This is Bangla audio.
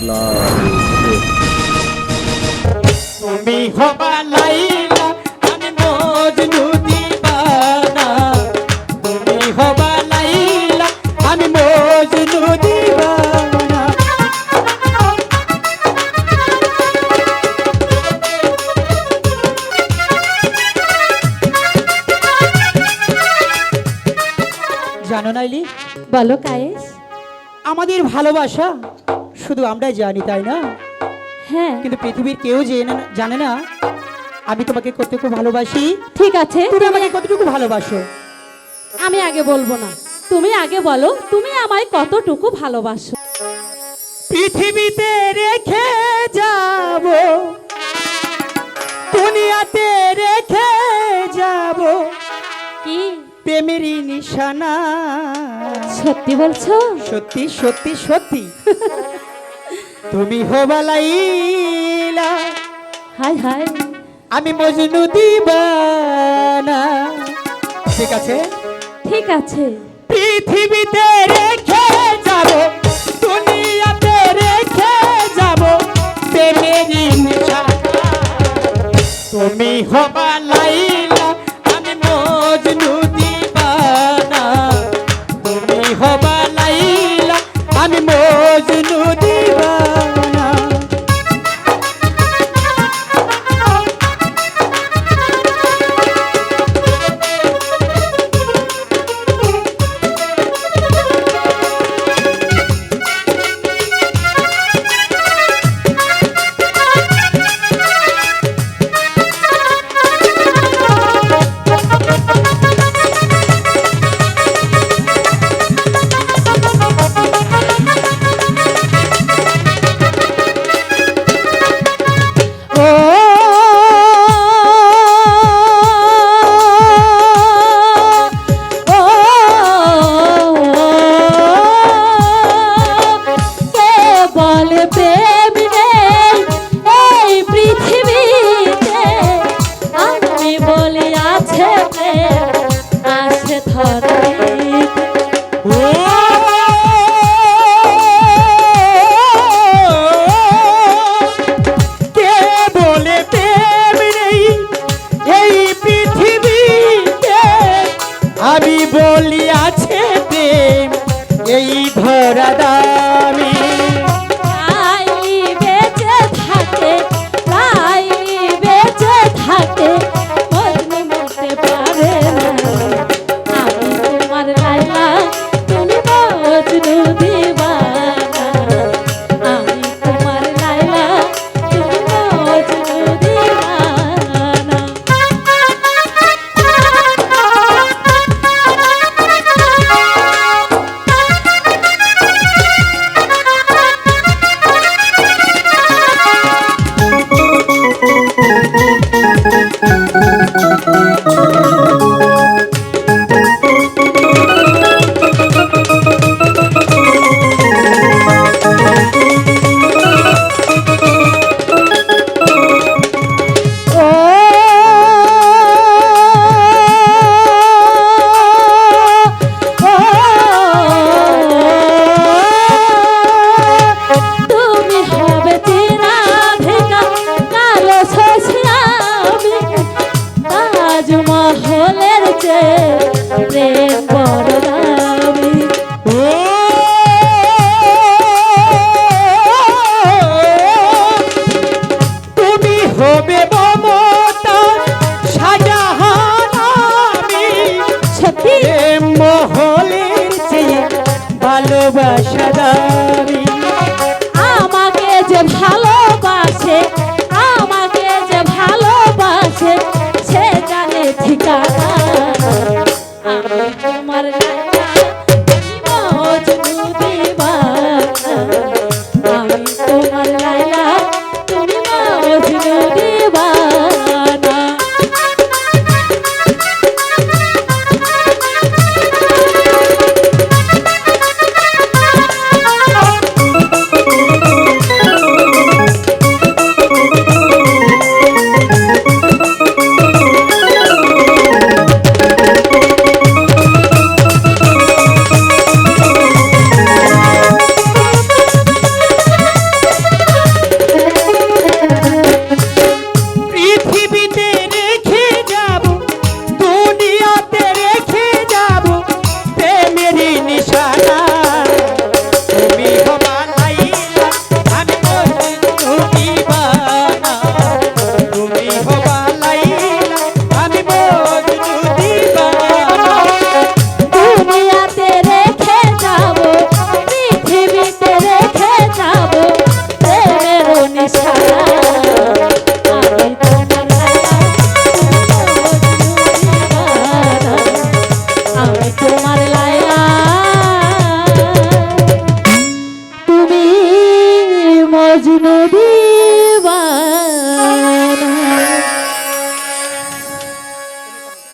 বাংলাদেশে। তুমি হবা লাইলা আমি মজনু দিবানা, তুমি হবা লাইলা আমি মজনু দিবানা। জানো নাইলি, বলো কায়েস। আমাদের ভালোবাসা শুধু আমরাই জানি, তাই না? হ্যাঁ কিন্তু পৃথিবীর কেউ জানে না আমি তোমাকে কতটুকু ভালোবাসি। ঠিক আছে, তুমি আমাকে কতটুকু ভালোবাসো? আমি আগে বলবো না, তুমি আগে বলো তুমি আমায় কতটুকু ভালোবাসো। পৃথিবীতে রেখে যাব, দুনিয়াতে রেখে যাব কি প্রেমেরই নিশানা। সত্যি বলছো? সত্যি সত্যি সত্যি। তুমি হবা লাইলা হাই হাই, আমি মজনু দিবানা। ঠিক আছে? ঠিক আছে। পৃথিবীতে রেখে যাব, দুনিয়াতে রেখে যাব প্রেমেরই নিশানা। তুমি হবা লাইলা আমি মজনু দিবানা, তুমি হবা লাইলা আমি মজনু দিবানা। আমি বলি আছে প্রেম এই ধরা দামি। লাই বেঁচে থাকে, লাই বেঁচে থাকে, মজনু মরতে পারে না। আমি তোমার লাইলা, তুমি মজনু দিবানা। আমি তোমার লাইলা, তুমি মজনু দিবানা। তাজমহলের চেয়ে প্রেম বড় দামি। তুমি হবে মমতা শাহজাহান, আমি সত্যি প্রেম মহলের চেয়ে ভালোবাসা দামি। আমাকে যে ভালোবাসে